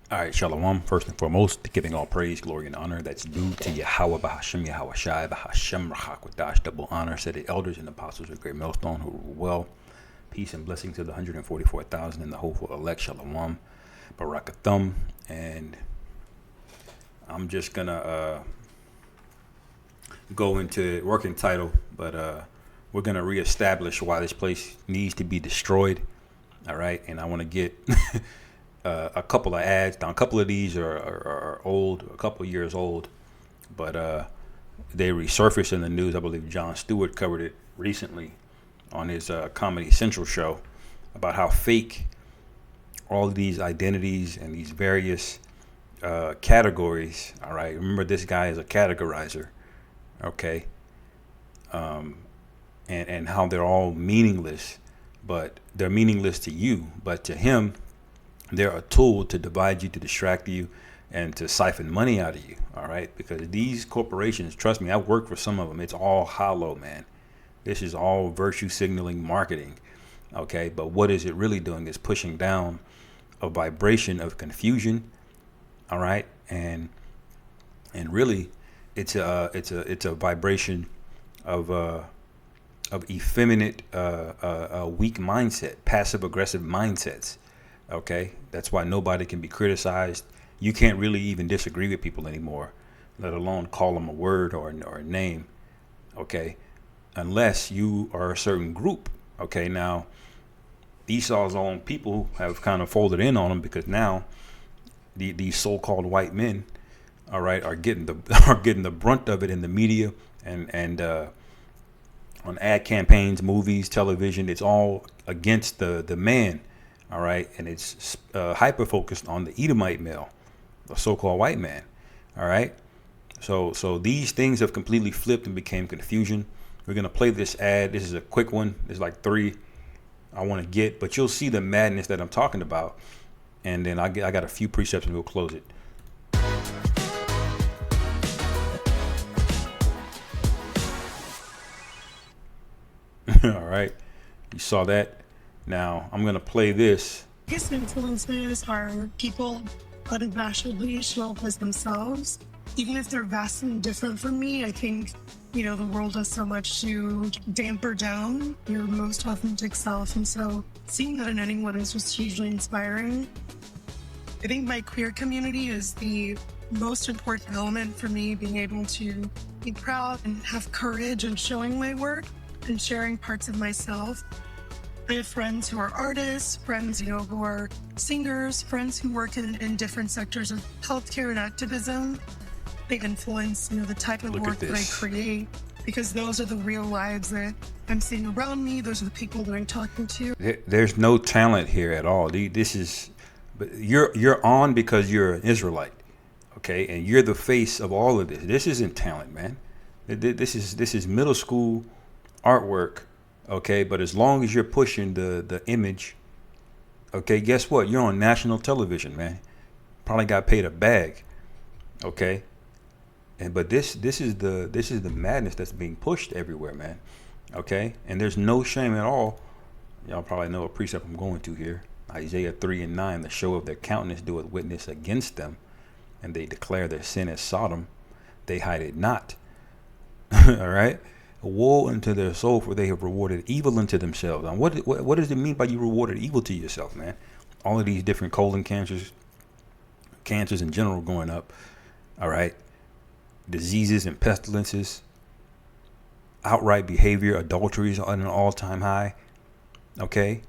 All right, Shalom. First and foremost, giving all praise, glory, and honor that's due to Yahweh, Bahashem, Yahweh Shai, Bahashem, Rahakwadash, double honor, said the elders and apostles of great millstone who rule well. Peace and blessings to the 144,000 in the hopeful elect, Shalom, Barakathum. And I'm just going to go into working title, but we're going to reestablish why this place needs to be destroyed. All right, and I want to get a couple of ads. Now, a couple of these are old, a couple of years old, but they resurfaced in the news. I believe Jon Stewart covered it recently on his Comedy Central show about how fake all of these identities and these various categories. All right, remember this guy is a categorizer, okay, and how they're all meaningless, but they're meaningless to you, but to him, they're a tool to divide you, to distract you, and to siphon money out of you. All right, because these corporations, trust me, I work for some of them. It's all hollow, man. This is all virtue signaling marketing. Okay, but what is it really doing? Is pushing down a vibration of confusion. All right, and really, it's a vibration of effeminate, weak mindset, passive aggressive mindsets. Okay, that's why nobody can be criticized. You can't really even disagree with people anymore, let alone call them a word or a name. Okay, unless you are a certain group. Okay, now Esau's own people have kind of folded in on him because now these so-called white men, all right, are getting the brunt of it in the media and on ad campaigns, movies, television. It's all against the man. All right, and it's hyper focused on the Edomite male, the so-called white man. All right, so these things have completely flipped and became confusion. We're gonna play this ad. This is a quick one. There's like 3 I want to get, but you'll see the madness that I'm talking about. And then I got a few precepts and we'll close it. All right, you saw that. Now I'm gonna play this. Biggest influences are people unabashedly show up as themselves. Even if they're vastly different from me, I think, the world does so much to damper down your most authentic self. And so seeing that in anyone is just hugely inspiring. I think my queer community is the most important element for me, being able to be proud and have courage in showing my work and sharing parts of myself. I have friends who are artists, friends, who are singers, friends who work in different sectors of healthcare and activism. They influence, the type of work that I create, because those are the real lives that I'm seeing around me. Those are the people that I'm talking to. There's no talent here at all. This is, you're on because you're an Israelite, okay, and you're the face of all of this. This isn't talent, man. This is middle school artwork. Okay, but as long as you're pushing the image, okay, guess what? You're on national television, man. Probably got paid a bag. Okay. But this is the madness that's being pushed everywhere, man. Okay? And there's no shame at all. Y'all probably know a precept I'm going to here. Isaiah 3:9, the show of their countenance doeth witness against them, and they declare their sin as Sodom. They hide it not. All right? Woe unto their soul, for they have rewarded evil unto themselves. And what does it mean by you rewarded evil to yourself, man? All of these different colon cancers in general going up, all right? Diseases and pestilences, outright behavior, adulteries on an all-time high, okay?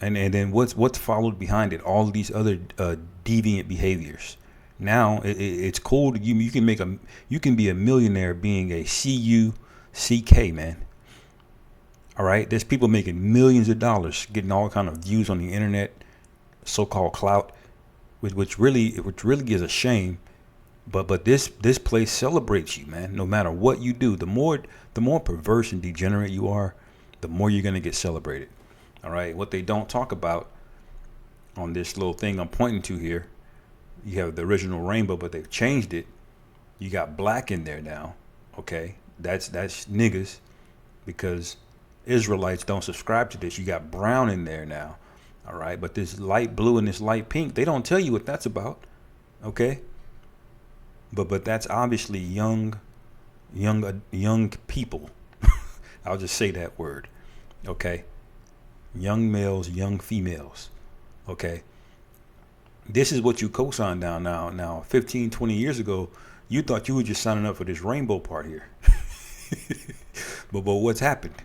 And then what's followed behind it? All of these other deviant behaviors. Now it's cool to you can be a millionaire being a CUCK, man. All right, there's people making millions of dollars, getting all kind of views on the internet, so-called clout, which really is a shame. But this place celebrates you, man. No matter what you do, the more perverse and degenerate you are, the more you're gonna get celebrated. All right, what they don't talk about on this little thing I'm pointing to here, you have the original rainbow, but they've changed it. You got black in there now. Okay, that's niggas, because Israelites don't subscribe to this. You got brown in there now. All right. But this light blue and this light pink, they don't tell you what that's about. Okay. But that's obviously young people. I'll just say that word. Okay. Young males, young females. Okay. This is what you co-sign down now 15, 20 years ago, you thought you were just signing up for this rainbow part here. but what's happened?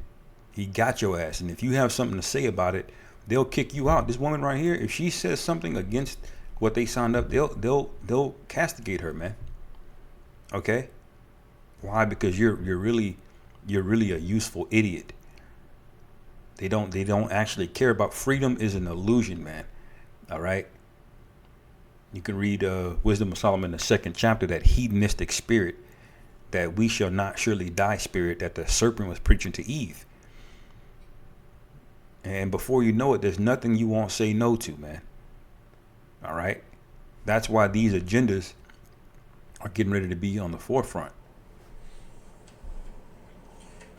He got your ass, and if you have something to say about it, they'll kick you out. This woman right here, if she says something against what they signed up, they'll castigate her, man. Okay? Why? Because you're really a useful idiot. They don't actually care about freedom. Is an illusion, man. All right? You can read Wisdom of Solomon, the 2nd chapter, that hedonistic spirit, that we shall not surely die spirit that the serpent was preaching to Eve. And before you know it, there's nothing you won't say no to, man. All right? That's why these agendas are getting ready to be on the forefront.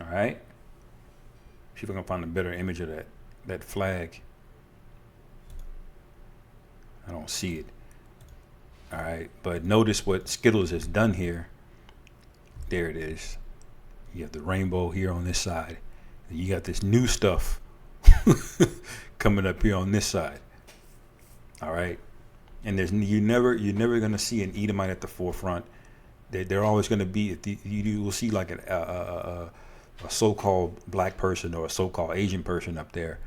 All right? See if I can find a better image of that flag. I don't see it. All right, but notice what Skittles has done here. There it is. You have the rainbow here on this side. And you got this new stuff coming up here on this side. All right, and you're never gonna see an Edomite at the forefront. They're always gonna be. You will see like a so-called black person or a so-called Asian person up there,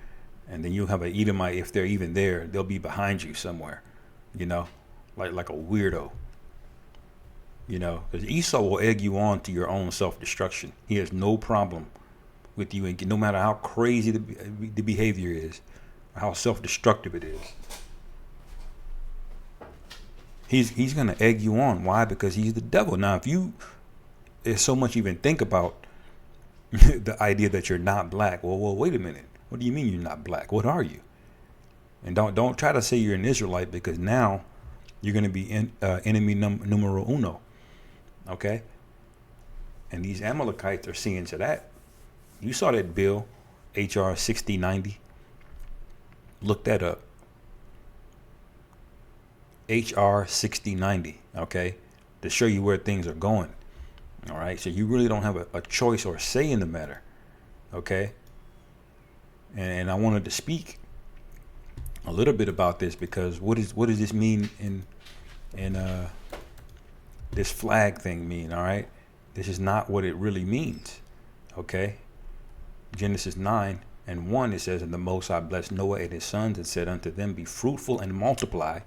and then you'll have an Edomite, if they're even there. They'll be behind you somewhere. You know. Like a weirdo, because Esau will egg you on to your own self-destruction. He has no problem with you, and no matter how crazy the behavior is, or how self-destructive it is, he's gonna egg you on. Why? Because he's the devil. Now, if you so much even think about the idea that you're not black, well, wait a minute. What do you mean you're not black? What are you? And don't try to say you're an Israelite, because now you're going to be enemy numero uno. Okay? And these Amalekites are seeing to that. You saw that bill, HR 6090. Look that up. HR 6090. Okay? To show you where things are going. All right? So you really don't have a choice or say in the matter. Okay? And I wanted to speak a little bit about this, because what does this mean in this flag thing mean? All right, this is not what it really means. Okay, Genesis 9:1, it says, and the Most High blessed Noah and his sons and said unto them, be fruitful and multiply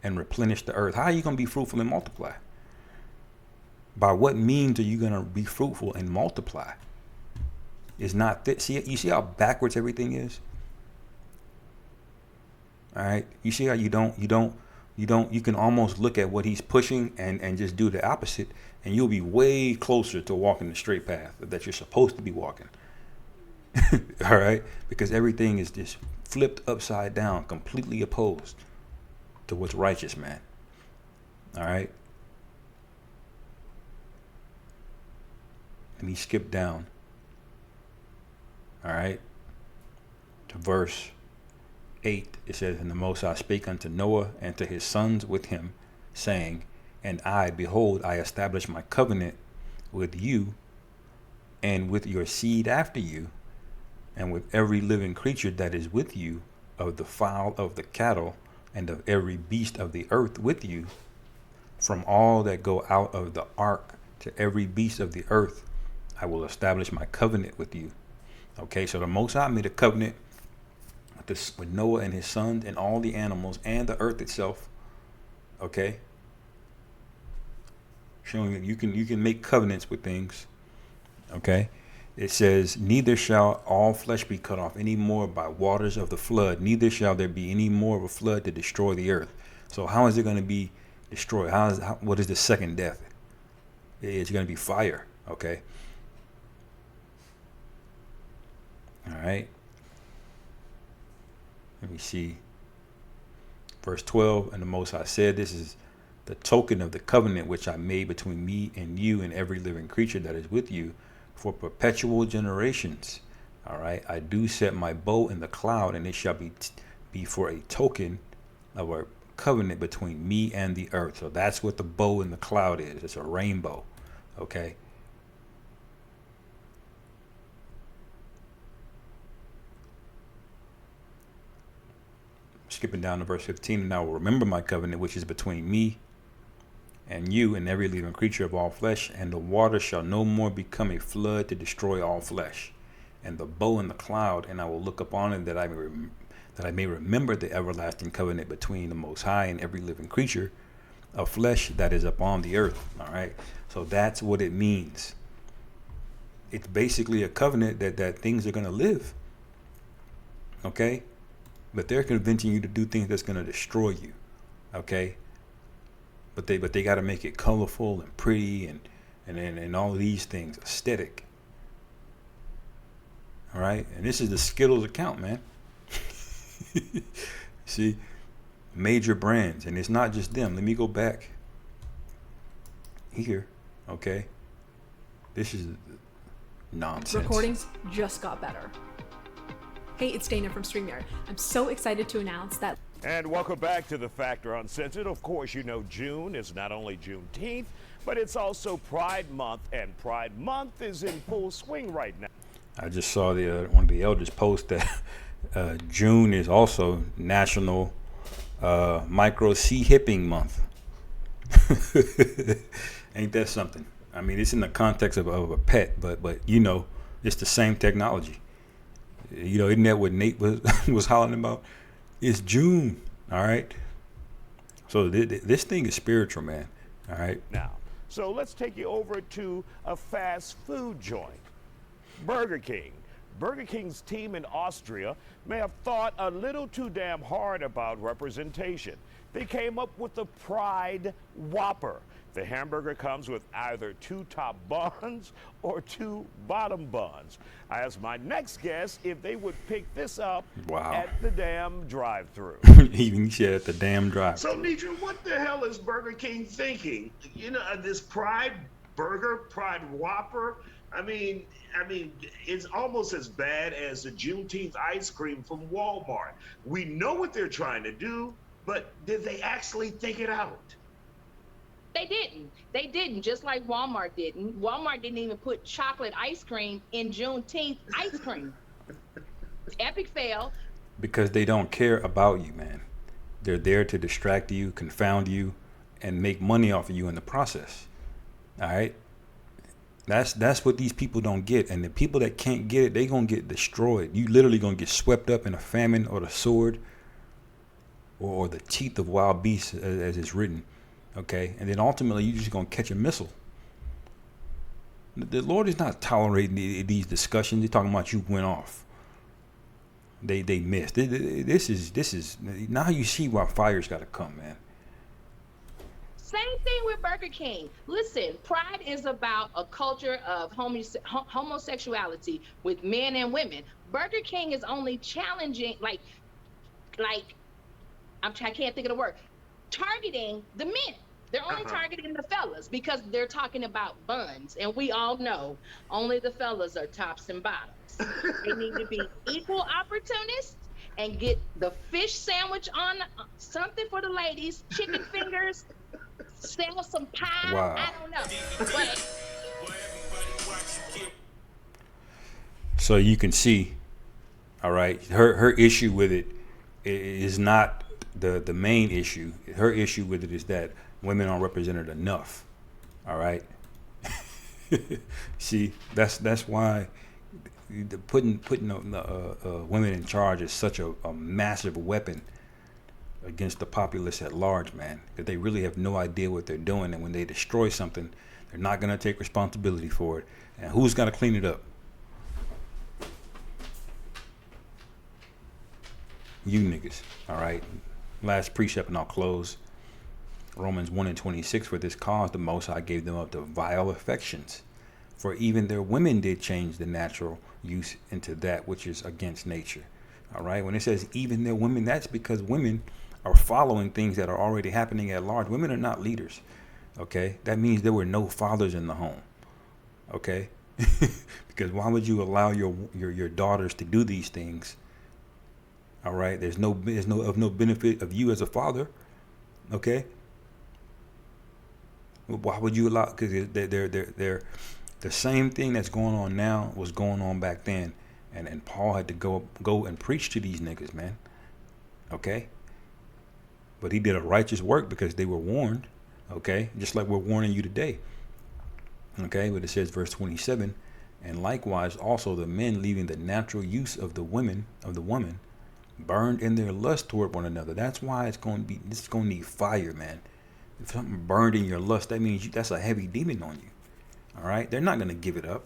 and replenish the earth. How are you going to be fruitful and multiply? By what means are you going to be fruitful and multiply? It's not that. See, you see how backwards everything is. All right, you see how you can almost look at what he's pushing and just do the opposite, and you'll be way closer to walking the straight path that you're supposed to be walking. All right, because everything is just flipped upside down, completely opposed to what's righteous, man. All right, and he skipped down. All right, to verse 8, it says, and the Most High spake unto Noah and to his sons with him, saying, and I, behold, I establish my covenant with you and with your seed after you, and with every living creature that is with you, of the fowl of the cattle, and of every beast of the earth with you, from all that go out of the ark to every beast of the earth, I will establish my covenant with you. Okay, so the Most High made a covenant with Noah and his sons and all the animals and the earth itself. Okay, showing that you can make covenants with things. Okay, it says, neither shall all flesh be cut off any more by waters of the flood, neither shall there be any more of a flood to destroy the earth. So how is it going to be destroyed? What is the second death? It's going to be fire. Okay, all right. Let me see. Verse 12, and the Most High said, this is the token of the covenant which I made between me and you and every living creature that is with you for perpetual generations. All right. I do set my bow in the cloud, and it shall be be for a token of a covenant between me and the earth. So that's what the bow in the cloud is. It's a rainbow. Okay. Skipping down to verse 15, and I will remember my covenant which is between me and you and every living creature of all flesh, and the water shall no more become a flood to destroy all flesh. And the bow in the cloud, and I will look upon it that I may remember the everlasting covenant between the Most High and every living creature of flesh that is upon the earth. All right. So that's what it means. It's basically a covenant that things are going to live. Okay. But they're convincing you to do things that's going to destroy you. Okay. But they got to make it colorful and pretty and all of these things, aesthetic. All right. And this is the Skittles account, man. See, major brands, and it's not just them. Let me go back here. Okay. This is nonsense. Recordings just got better. Hey, it's Dana from StreamYard. I'm so excited to announce that. And welcome back to The Factor Uncensored. Of course, you know June is not only Juneteenth, but it's also Pride Month, and Pride Month is in full swing right now. I just saw one of the elders post that June is also National Micro Sea Hipping Month. Ain't that something? I mean, it's in the context of a pet, but you know, it's the same technology. You know, isn't that what Nate was hollering about? It's June, all right? So this thing is spiritual, man, all right? Now, so let's take you over to a fast food joint, Burger King. Burger King's team in Austria may have thought a little too damn hard about representation. They came up with the Pride Whopper. The hamburger comes with either 2 top buns or 2 bottom buns. I asked my next guest if they would pick this up at the damn drive-thru. Even said at the damn drive. So, Nidra, what the hell is Burger King thinking? You know, this Pride Burger, Pride Whopper. I mean, it's almost as bad as the Juneteenth ice cream from Walmart. We know what they're trying to do, but did they actually think it out? They didn't. They didn't, just like Walmart didn't. Walmart didn't even put chocolate ice cream in Juneteenth ice cream. Epic fail. Because they don't care about you, man. They're there to distract you, confound you, and make money off of you in the process. All right? That's what these people don't get. And the people that can't get it, they going to get destroyed. You literally going to get swept up in a famine or the sword or the teeth of wild beasts, as it's written. Okay, and then ultimately you're just gonna catch a missile. The Lord is not tolerating these discussions. They're talking about you went off. They missed. This is now you see why fire's got to come, man. Same thing with Burger King. Listen, Pride is about a culture of homosexuality with men and women. Burger King is only challenging, like I can't think of the word. Targeting the men. They're only targeting the fellas because they're talking about buns, and we all know only the fellas are tops and bottoms. They need to be equal opportunists and get the fish sandwich on something for the ladies, chicken fingers, sell some pie. Wow. I don't know. But so you can see, all right, her issue with it is not the main issue. Her issue with it is that women aren't represented enough. All right. See, that's why putting women in charge is such a massive weapon against the populace at large, man. That they really have no idea what they're doing, and when they destroy something, they're not gonna take responsibility for it. And who's gonna clean it up? You niggas. All right. Last precept and I'll close. Romans 1:26, for this cause the Most High gave them up to vile affections. For even their women did change the natural use into that which is against nature. All right. When it says even their women, that's because women are following things that are already happening at large. Women are not leaders. Okay. That means there were no fathers in the home. Okay. Because why would you allow your daughters to do these things All right. There's no benefit of you as a father. Okay. Why would you allow? Because they're the same thing that's going on now was going on back then, and Paul had to go and preach to these niggas, man. Okay. But he did a righteous work because they were warned. Okay, just like we're warning you today. Okay, but it says verse 27, and likewise also the men leaving the natural use of the woman burned in their lust toward one another. That's why it's going to need fire, man. If something burned in your lust, that means that's a heavy demon on you. All right, they're not going to give it up.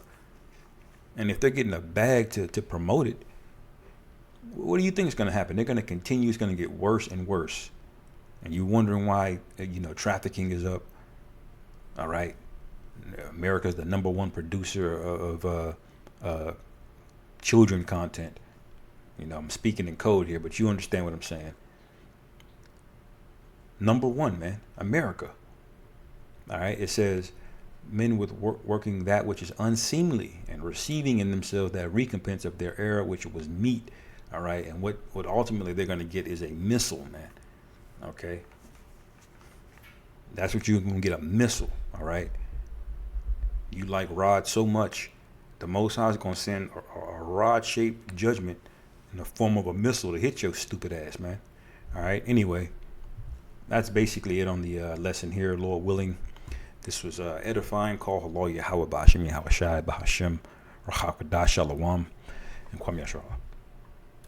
And if they're getting a bag to promote it, what do you think is going to happen? They're going to continue. It's going to get worse and worse. And you're wondering why, trafficking is up. All right. America's the #1 producer of children content. I'm speaking in code here, but you understand what I'm saying. #1, man, America. All right. It says men with working that which is unseemly and receiving in themselves that recompense of their error, which was meat. All right. And what ultimately they're going to get is a missile, man. Okay. That's what you're going to get, a missile. All right. You like rod so much, the Most High is going to send a rod-shaped judgment in the form of a missile to hit your stupid ass, man. All right. Anyway, that's basically it on the lesson here, Lord willing. This was edifying. Call Allah Yahweh Ba'ashem Yahweh Shai Ba'ashem Rahakadah Shalom and Kwam Yashua.